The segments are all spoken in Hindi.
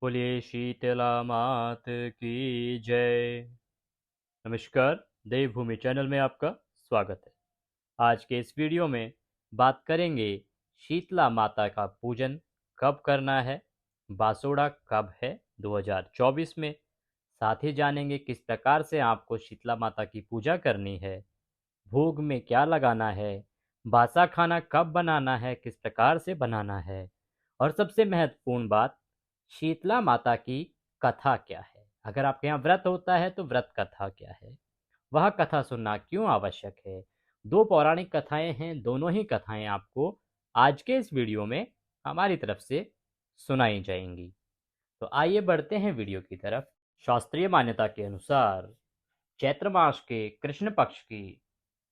बोलिए शीतला मात की जय। नमस्कार, देवभूमि चैनल में आपका स्वागत है। आज के इस वीडियो में बात करेंगे शीतला माता का पूजन कब करना है, बासोड़ा कब है 2024 में। साथ ही जानेंगे किस प्रकार से आपको शीतला माता की पूजा करनी है, भोग में क्या लगाना है, बासा खाना कब बनाना है, किस प्रकार से बनाना है, और सबसे महत्वपूर्ण बात, शीतला माता की कथा क्या है। अगर आपके यहाँ व्रत होता है तो व्रत कथा क्या है, वह कथा सुनना क्यों आवश्यक है। दो पौराणिक कथाएं हैं, दोनों ही कथाएं आपको आज के इस वीडियो में हमारी तरफ से सुनाई जाएंगी। तो आइए बढ़ते हैं वीडियो की तरफ। शास्त्रीय मान्यता के अनुसार चैत्र मास के कृष्ण पक्ष की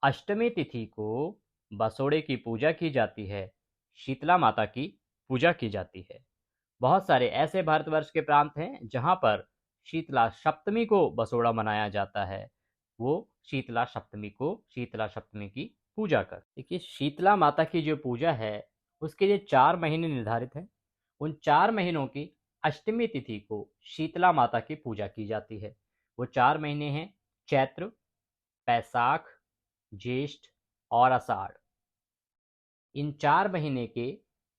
अष्टमी तिथि को बसोड़े की पूजा की जाती है, शीतला माता की पूजा की जाती है। बहुत सारे ऐसे भारतवर्ष के प्रांत हैं जहां पर शीतला सप्तमी को बसोड़ा मनाया जाता है। वो शीतला सप्तमी की पूजा कर, देखिए शीतला माता की जो पूजा है उसके लिए 4 महीने निर्धारित हैं। उन 4 महीनों की अष्टमी तिथि को शीतला माता की पूजा की जाती है। वो 4 महीने हैं: चैत्र, बैसाख, ज्येष्ठ और आषाढ़। इन 4 महीने के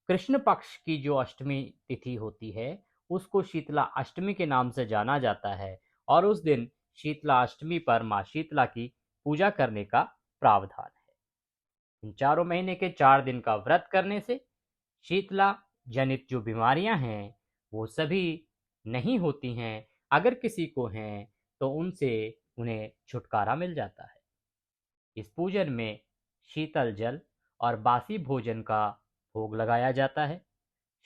कृष्ण पक्ष की जो अष्टमी तिथि होती है उसको शीतला अष्टमी के नाम से जाना जाता है, और उस दिन शीतला अष्टमी पर माँ शीतला की पूजा करने का प्रावधान है। इन 4 महीने के 4 दिन का व्रत करने से शीतला जनित जो बीमारियां हैं वो सभी नहीं होती हैं। अगर किसी को हैं तो उनसे उन्हें छुटकारा मिल जाता है। इस पूजन में शीतल जल और बासी भोजन का भोग लगाया जाता है।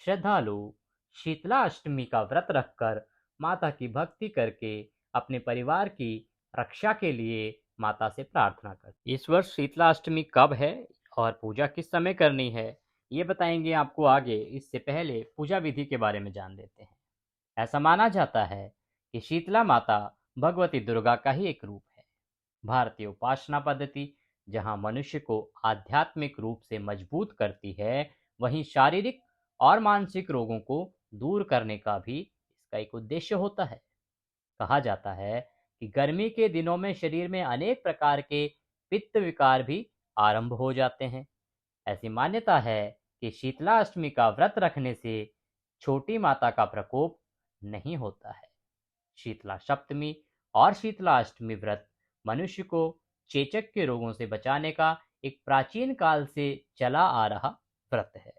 श्रद्धालु शीतला अष्टमी का व्रत रखकर माता की भक्ति करके अपने परिवार की रक्षा के लिए माता से प्रार्थना करते। इस वर्ष शीतला अष्टमी कब है और पूजा किस समय करनी है, ये बताएंगे आपको आगे। इससे पहले पूजा विधि के बारे में जान लेते हैं। ऐसा माना जाता है कि शीतला माता भगवती दुर्गा का ही एक रूप है। भारतीय उपासना पद्धति जहां मनुष्य को आध्यात्मिक रूप से मजबूत करती है, वहीं शारीरिक और मानसिक रोगों को दूर करने का भी इसका एक उद्देश्य होता है। कहा जाता है कि गर्मी के दिनों में शरीर में अनेक प्रकार के पित्त विकार भी आरंभ हो जाते हैं। ऐसी मान्यता है कि शीतला अष्टमी का व्रत रखने से छोटी माता का प्रकोप नहीं होता है। शीतला सप्तमी और शीतला अष्टमी व्रत मनुष्य को चेचक के रोगों से बचाने का एक प्राचीन काल से चला आ रहा व्रत है।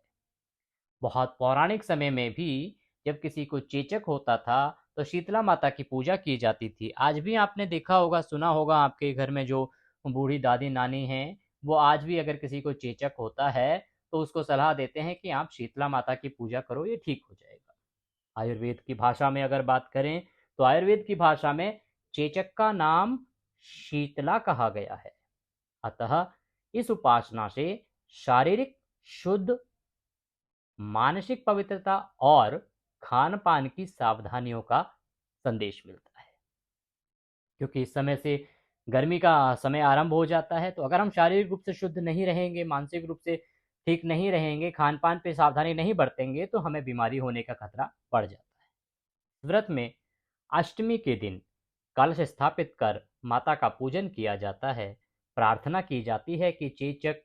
बहुत पौराणिक समय में भी जब किसी को चेचक होता था तो शीतला माता की पूजा की जाती थी। आज भी आपने देखा होगा, सुना होगा, आपके घर में जो बूढ़ी दादी नानी हैं वो आज भी अगर किसी को चेचक होता है तो उसको सलाह देते हैं कि आप शीतला माता की पूजा करो, ये ठीक हो जाएगा। आयुर्वेद की भाषा में अगर बात करें तो आयुर्वेद की भाषा में चेचक का नाम शीतला कहा गया है। अतः इस उपासना से शारीरिक शुद्ध, मानसिक पवित्रता और खान पान की सावधानियों का संदेश मिलता है। क्योंकि इस समय से गर्मी का समय आरंभ हो जाता है, तो अगर हम शारीरिक रूप से शुद्ध नहीं रहेंगे, मानसिक रूप से ठीक नहीं रहेंगे, खान पान पे सावधानी नहीं बरतेंगे, तो हमें बीमारी होने का खतरा बढ़ जाता है। व्रत में अष्टमी के दिन कलश स्थापित कर माता का पूजन किया जाता है। प्रार्थना की जाती है कि चेचक,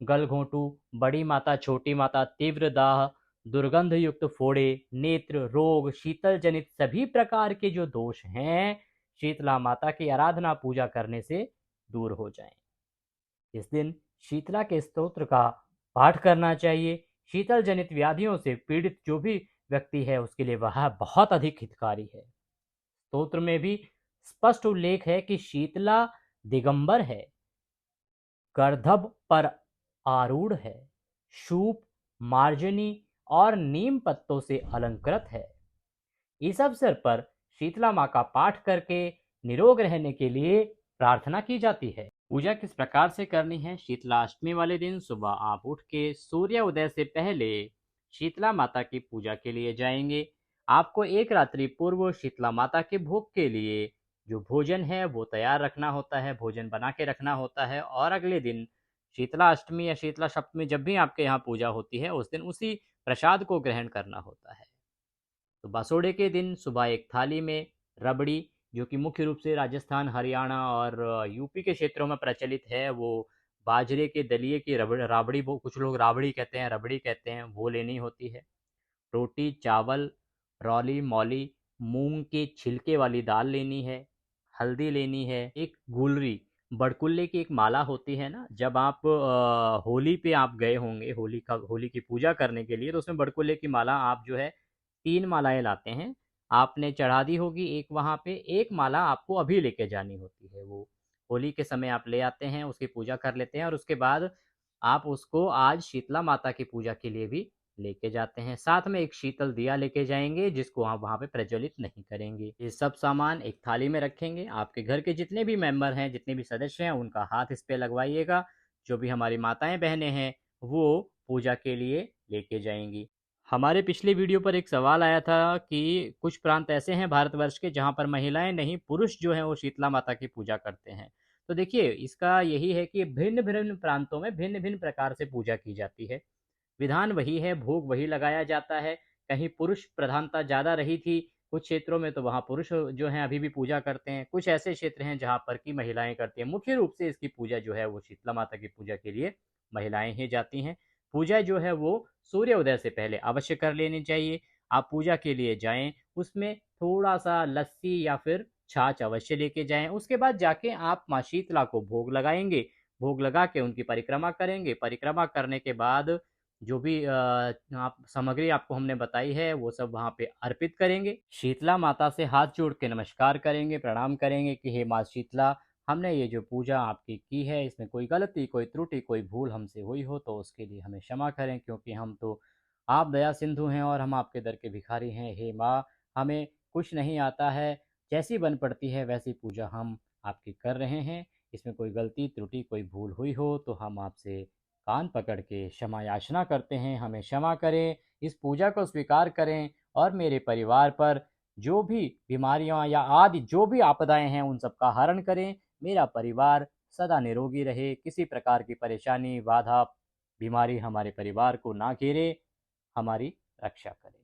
गलघोंटू, बड़ी माता, छोटी माता, तीव्र दाह, दुर्गंध युक्त फोड़े, नेत्र रोग, शीतल जनित सभी प्रकार के जो दोष हैं, शीतला माता की आराधना पूजा करने से दूर हो जाएं। इस दिन शीतला के स्तोत्र का पाठ करना चाहिए। शीतल जनित व्याधियों से पीड़ित जो भी व्यक्ति है उसके लिए वह बहुत अधिक हितकारी है। स्तोत्र में भी स्पष्ट उल्लेख है कि शीतला दिगंबर है, गर्दभ पर आरूढ़ है, शूप, मार्जनी और नीम पत्तों से अलंकृत है। इस अवसर पर शीतला माँ का पाठ करके निरोग रहने के लिए प्रार्थना की जाती है। पूजा किस प्रकार से करनी है? शीतला अष्टमी वाले दिन सुबह आप उठ के सूर्य उदय से पहले शीतला माता की पूजा के लिए जाएंगे। आपको एक रात्रि पूर्व शीतला माता के भोग के लिए जो भोजन है वो तैयार रखना होता है, भोजन बना के रखना होता है, और अगले दिन शीतला अष्टमी या शीतला सप्तमी जब भी आपके यहाँ पूजा होती है उस दिन उसी प्रसाद को ग्रहण करना होता है। तो बासोड़े के दिन सुबह एक थाली में रबड़ी, जो कि मुख्य रूप से राजस्थान, हरियाणा और यूपी के क्षेत्रों में प्रचलित है, वो बाजरे के दलिए की राबड़ी, वो कुछ लोग राबड़ी कहते हैं, रबड़ी कहते हैं, वो लेनी होती है। रोटी, चावल, रौली, मौली, मूंग के छिलके वाली दाल लेनी है, हल्दी लेनी है, एक गुलरी, बड़कुल्ले की एक माला होती है ना, जब आप होली पे आप गए होंगे, होली की पूजा करने के लिए, तो उसमें बड़कुल्ले की माला आप जो है 3 मालाएँ लाते हैं। आपने चढ़ा दी होगी एक वहाँ पे, एक माला आपको अभी लेके जानी होती है, वो होली के समय आप ले आते हैं, उसकी पूजा कर लेते हैं और उसके बाद आप उसको आज शीतला माता की पूजा के लिए भी लेके जाते हैं। साथ में एक शीतल दिया लेके जाएँगे, जिसको आप वहाँ पे प्रज्वलित नहीं करेंगे। ये सब सामान एक थाली में रखेंगे। आपके घर के जितने भी मेंबर हैं, जितने भी सदस्य हैं, उनका हाथ इस पे लगवाइएगा। जो भी हमारी माताएँ-बहनें हैं, वो पूजा के लिए लेके जाएँगी। हमारे पिछले वीडियो पर एक सवाल आया था कि कुछ प्रांत ऐसे हैं भारतवर्ष के जहाँ पर महिलाएँ नहीं, पुरुष जो हैं वो शीतला माता की पूजा करते हैं। तो देखिए, इसका यही है कि भिन्न-भिन्न प्रांतों में भिन्न-भिन्न प्रकार से पूजा की जाती है। विधान वही है, भोग वही लगाया जाता है। कहीं पुरुष प्रधानता ज़्यादा रही थी, कुछ क्षेत्रों में तो वहाँ पुरुष जो हैं अभी भी पूजा करते हैं। कुछ ऐसे क्षेत्र हैं जहाँ पर कि महिलाएँ करती हैं। मुख्य रूप से इसकी पूजा जो है वो शीतला माता की पूजा के लिए महिलाएँ ही जाती हैं। पूजा जो है वो सूर्योदय से पहले अवश्य कर लेनी चाहिए। आप पूजा के लिए जाएँ, उसमें थोड़ा-सा लस्सी या फिर छाछ अवश्य लेके जाएँ। उसके बाद जाके आप माँ शीतला को भोग लगाएँगे। भोग लगा के उनकी परिक्रमा करेंगे। परिक्रमा करने के बाद जो भी आप सामग्री आपको हमने बताई है, वो सब वहाँ पे अर्पित करेंगे। शीतला माता से हाथ जोड़ के नमस्कार करेंगे, प्रणाम करेंगे कि हे माँ शीतला, हमने ये जो पूजा आपकी की है, इसमें कोई गलती, कोई त्रुटि, कोई भूल हमसे हुई हो तो उसके लिए हमें क्षमा करें, क्योंकि हम तो आप दया सिंधु हैं और हम आपके दर के भिखारी हैं। हे माँ, हमें कुछ नहीं आता है, जैसी बन पड़ती है वैसी पूजा हम आपकी कर रहे हैं। इसमें कोई गलती, त्रुटि, कोई भूल हुई हो तो हम आपसे कान पकड़ के क्षमा याचना करते हैं, हमें क्षमा करें, इस पूजा को स्वीकार करें और मेरे परिवार पर जो भी बीमारियां या आदि जो भी आपदाएं हैं उन सब का हरण करें। मेरा परिवार सदा निरोगी रहे, किसी प्रकार की परेशानी, बाधा, बीमारी हमारे परिवार को ना घेरे, हमारी रक्षा करें।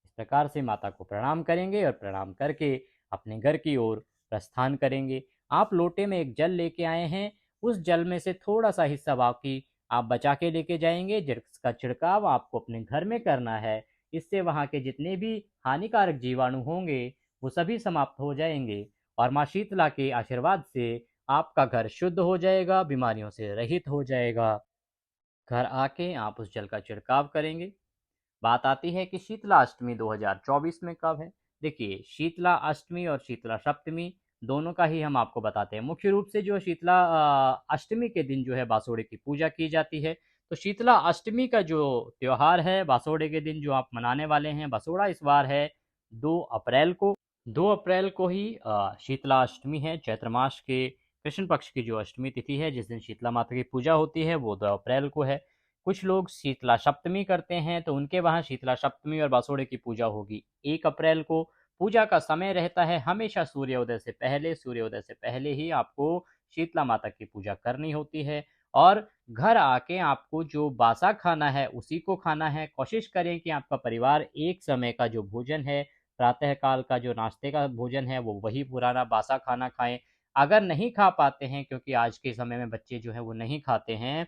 इस प्रकार से माता को प्रणाम करेंगे और प्रणाम करके अपने घर की ओर प्रस्थान करेंगे। आप लोटे में एक जल लेके आए हैं, उस जल में से थोड़ा सा हिस्सा बाकी आप बचा के लेके जाएंगे, जिसका छिड़काव आपको अपने घर में करना है। इससे वहाँ के जितने भी हानिकारक जीवाणु होंगे वो सभी समाप्त हो जाएंगे और माँ शीतला के आशीर्वाद से आपका घर शुद्ध हो जाएगा, बीमारियों से रहित हो जाएगा। घर आके आप उस जल का छिड़काव करेंगे। बात आती है कि शीतला अष्टमी 2024 में कब है। देखिए, शीतला अष्टमी और शीतला सप्तमी दोनों का ही हम आपको बताते हैं। मुख्य रूप से जो शीतला अष्टमी के दिन जो है बासोड़े की पूजा की जाती है। तो शीतला अष्टमी का जो त्योहार है, बासोड़े के दिन जो आप मनाने वाले हैं, बसोड़ा इस बार है 2 अप्रैल को। 2 अप्रैल को ही शीतला अष्टमी है। चैत्र मास के कृष्ण पक्ष की जो अष्टमी तिथि है, जिस दिन शीतला माता की पूजा होती है, वो 2 अप्रैल को है। कुछ लोग शीतला सप्तमी करते हैं, तो उनके वहाँ शीतला सप्तमी और बासोड़े की पूजा होगी 1 अप्रैल को। पूजा का समय रहता है हमेशा सूर्योदय से पहले। सूर्योदय से पहले ही आपको शीतला माता की पूजा करनी होती है और घर आके आपको जो बासा खाना है उसी को खाना है। कोशिश करें कि आपका परिवार एक समय का जो भोजन है, प्रातः काल का जो नाश्ते का भोजन है, वो वही पुराना बासा खाना खाएं। अगर नहीं खा पाते हैं, क्योंकि आज के समय में बच्चे जो है वो नहीं खाते हैं,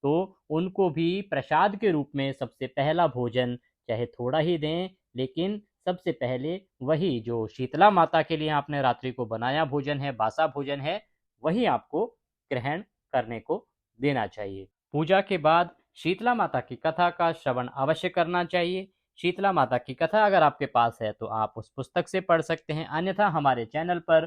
तो उनको भी प्रसाद के रूप में सबसे पहला भोजन चाहे थोड़ा ही दें, लेकिन सबसे पहले वही जो शीतला माता के लिए आपने रात्रि को बनाया भोजन है, बासा भोजन है, वही आपको ग्रहण करने को देना चाहिए। पूजा के बाद शीतला माता की कथा का श्रवण अवश्य करना चाहिए। शीतला माता की कथा अगर आपके पास है तो आप उस पुस्तक से पढ़ सकते हैं, अन्यथा हमारे चैनल पर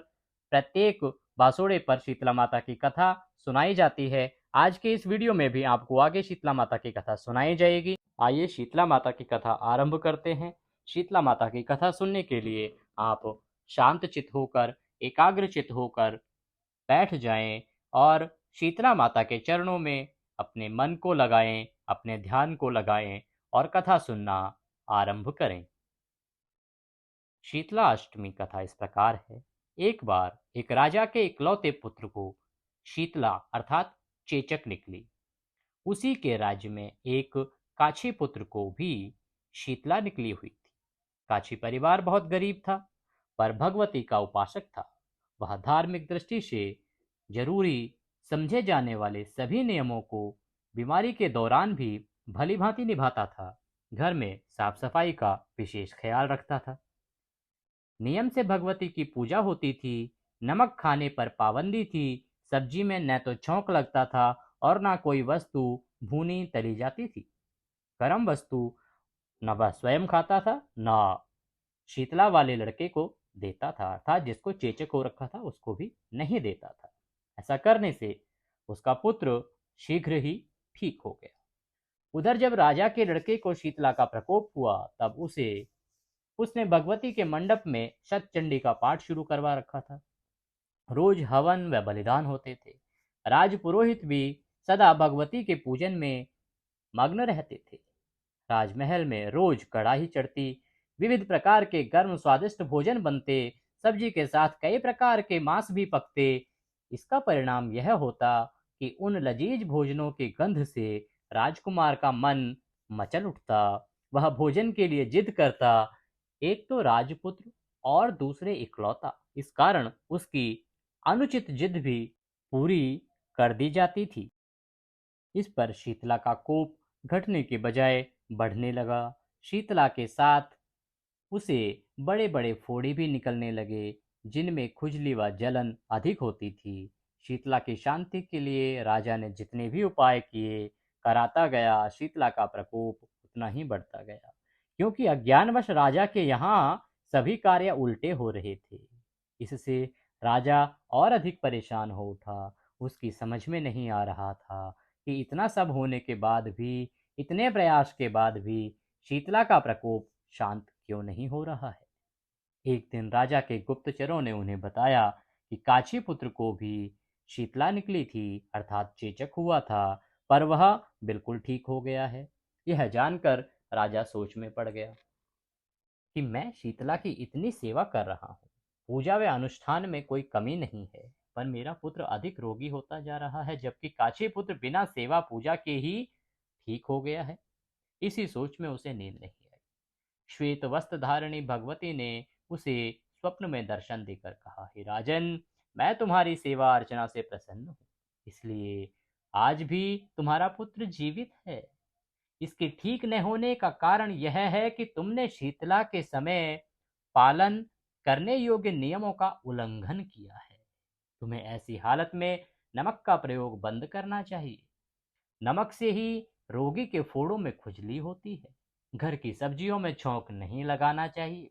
प्रत्येक बासोड़े पर शीतला माता की कथा सुनाई जाती है। आज के इस वीडियो में भी आपको आगे शीतला माता की कथा सुनाई जाएगी। आइए शीतला माता की कथा आरंभ करते हैं। शीतला माता की कथा सुनने के लिए आप शांत चित्त होकर, एकाग्र चित्त होकर बैठ जाएं और शीतला माता के चरणों में अपने मन को लगाएं, अपने ध्यान को लगाएं और कथा सुनना आरंभ करें। शीतला अष्टमी कथा इस प्रकार है। एक बार एक राजा के इकलौते पुत्र को शीतला अर्थात चेचक निकली। उसी के राज्य में एक काछी पुत्र को भी शीतला निकली हुई थी। काछी परिवार बहुत गरीब था, पर भगवती का उपासक था। वह धार्मिक दृष्टि से जरूरी समझे जाने वाले सभी नियमों को बीमारी के दौरान भी भली भांति निभाता था। घर में साफ सफाई का विशेष ख्याल रखता था। नियम से भगवती की पूजा होती थी। नमक खाने पर पाबंदी थी। सब्जी में न तो छौंक लगता था और न कोई वस्तु भूनी तली जाती थी। गरम वस्तु न वह स्वयं खाता था, न शीतला वाले लड़के को देता था, अर्थात जिसको चेचक हो रखा था उसको भी नहीं देता था। ऐसा करने से उसका पुत्र शीघ्र ही ठीक हो गया। उधर जब राजा के लड़के को शीतला का प्रकोप हुआ, तब उसने भगवती के मंडप में शतचंडी का पाठ शुरू करवा रखा था। रोज हवन व बलिदान होते थे। राजपुरोहित भी सदा भगवती के पूजन में मग्न रहते थे। राजमहल में रोज कड़ाही चढ़ती, विविध प्रकार के गर्म स्वादिष्ट भोजन बनते, सब्जी के साथ कई प्रकार के मांस भी पकते। इसका परिणाम यह होता कि उन लजीज भोजनों की गंध से राजकुमार का मन मचल उठता। वह भोजन के लिए जिद करता। एक तो राजपुत्र और दूसरे इकलौता, इस कारण उसकी अनुचित जिद भी पूरी कर दी जाती थी। इस पर शीतला का कोप घटने के बजाय बढ़ने लगा। शीतला के साथ उसे बड़े बड़े फोड़े भी निकलने लगे, जिनमें खुजली व जलन अधिक होती थी। शीतला की शांति के लिए राजा ने जितने भी उपाय किए, कराता गया, शीतला का प्रकोप उतना ही बढ़ता गया, क्योंकि अज्ञानवश राजा के यहाँ सभी कार्य उल्टे हो रहे थे। इससे राजा और अधिक परेशान हो उठा। उसकी समझ में नहीं आ रहा था कि इतना सब होने के बाद भी, इतने प्रयास के बाद भी शीतला का प्रकोप शांत क्यों नहीं हो रहा है। एक दिन राजा के गुप्तचरों ने उन्हें बताया कि काछी पुत्र को भी शीतला निकली थी, अर्थात चेचक हुआ था, पर वह बिल्कुल ठीक हो गया है। यह जानकर राजा सोच में पड़ गया कि मैं शीतला की इतनी सेवा कर रहा हूँ, पूजा व अनुष्ठान में कोई कमी नहीं है, पर मेरा पुत्र अधिक रोगी होता जा रहा है, जबकि काछी पुत्र बिना सेवा पूजा के ही ठीक हो गया है। इसी सोच में उसे नींद नहीं आई। श्वेत वस्त्र धारिणी भगवती ने उसे स्वप्न में दर्शन देकर कहा, हे राजन, मैं तुम्हारी सेवा अर्चना से प्रसन्न हूँ, इसलिए आज भी तुम्हारा पुत्र जीवित है। इसके ठीक न होने का कारण यह है कि तुमने शीतला के समय पालन करने योग्य नियमों का उल्लंघन किया है। तुम्हें ऐसी हालत में नमक का प्रयोग बंद करना चाहिए। नमक से ही रोगी के फोड़ों में खुजली होती है। घर की सब्जियों में छौंक नहीं लगाना चाहिए,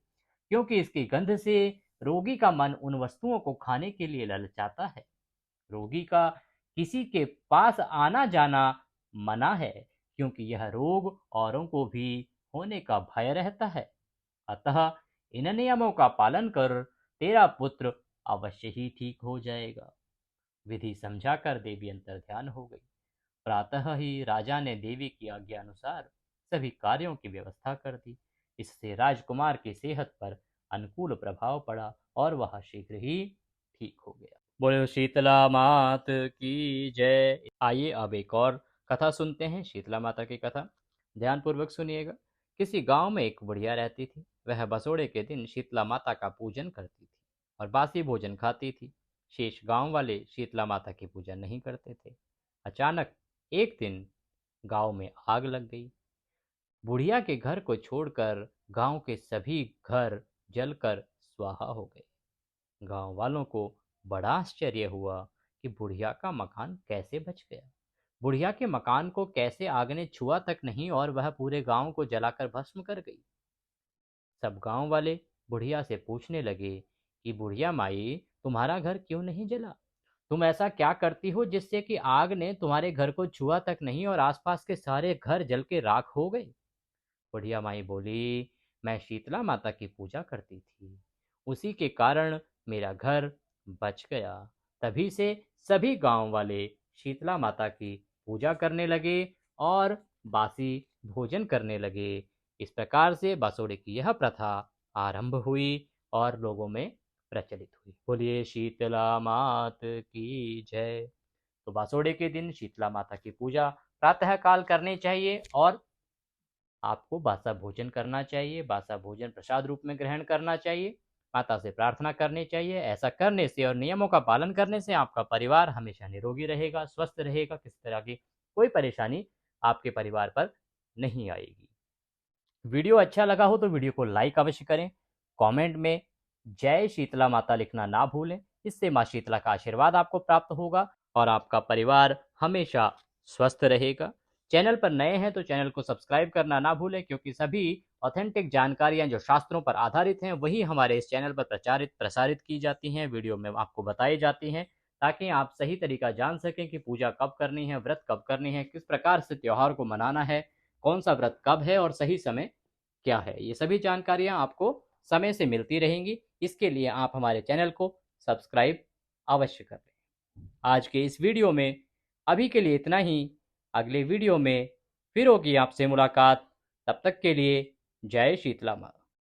क्योंकि इसकी गंध से रोगी का मन उन वस्तुओं को खाने के लिए ललचाता है। रोगी का किसी के पास आना जाना मना है, क्योंकि यह रोग औरों को भी होने का भय रहता है। अतः इन नियमों का पालन कर, तेरा पुत्र अवश्य ही ठीक हो जाएगा। विधि समझाकर देवी अंतर ध्यान हो गई। प्रातः ही राजा ने देवी की आज्ञा अनुसार सभी कार्यों की व्यवस्था कर दी। इससे राजकुमार की सेहत पर अनुकूल प्रभाव पड़ा और वह शीघ्र ही ठीक हो गया। बोलो शीतला मात की जय। आइए अब एक और कथा सुनते हैं, शीतला माता की कथा। ध्यानपूर्वक सुनिएगा। किसी गांव में एक बुढ़िया रहती थी। वह बसोड़े के दिन शीतला माता का पूजन करती थी और बासी भोजन खाती थी। शेष गांव वाले शीतला माता की पूजा नहीं करते थे। अचानक एक दिन गांव में आग लग गई। बुढ़िया के घर को छोड़कर गांव के सभी घर जलकर स्वाहा हो गए। गांव वालों को बड़ा आश्चर्य हुआ कि बुढ़िया का मकान कैसे बच गया। बुढ़िया के मकान को कैसे आग ने छुआ तक नहीं और वह पूरे गांव को जलाकर भस्म कर गई। सब गांव वाले बुढ़िया से पूछने लगे कि बुढ़िया माई, तुम्हारा घर क्यों नहीं जला? तुम ऐसा क्या करती हो जिससे कि आग ने तुम्हारे घर को छुआ तक नहीं और आसपास के सारे घर जल के राख हो गए? बुढ़िया माई बोली, मैं शीतला माता की पूजा करती थी, उसी के कारण मेरा घर बच गया। तभी से सभी गांव वाले शीतला माता की पूजा करने लगे और बासी भोजन करने लगे। इस प्रकार से बासोड़े की यह प्रथा आरंभ हुई और लोगों में प्रचलित हुई। बोलिए शीतला मात की जय। तो बासोड़े के दिन शीतला माता की पूजा प्रातः काल करनी चाहिए और आपको बासा भोजन करना चाहिए, बासा भोजन प्रसाद रूप में ग्रहण करना चाहिए, माता से प्रार्थना करनी चाहिए। ऐसा करने से और नियमों का पालन करने से आपका परिवार हमेशा निरोगी रहेगा, स्वस्थ रहेगा, किसी तरह की कोई परेशानी आपके परिवार पर नहीं आएगी। वीडियो अच्छा लगा हो तो वीडियो को लाइक अवश्य करें। कमेंट में जय शीतला माता लिखना ना भूलें। इससे माँ शीतला का आशीर्वाद आपको प्राप्त होगा और आपका परिवार हमेशा स्वस्थ रहेगा। चैनल पर नए हैं तो चैनल को सब्सक्राइब करना ना भूलें, क्योंकि सभी ऑथेंटिक जानकारियां जो शास्त्रों पर आधारित हैं वही हमारे इस चैनल पर प्रसारित की जाती हैं, वीडियो में आपको बताई जाती हैं, ताकि आप सही तरीका जान सकें कि पूजा कब करनी है, व्रत कब करनी है, किस प्रकार से त्यौहार को मनाना है, कौन सा व्रत कब है और सही समय क्या है। ये सभी जानकारियां आपको समय से मिलती रहेंगी। इसके लिए आप हमारे चैनल को सब्सक्राइब अवश्य कर लें। आज के इस वीडियो में अभी के लिए इतना ही। अगले वीडियो में फिर होगी आपसे मुलाकात। तब तक के लिए जय शीतला माँ।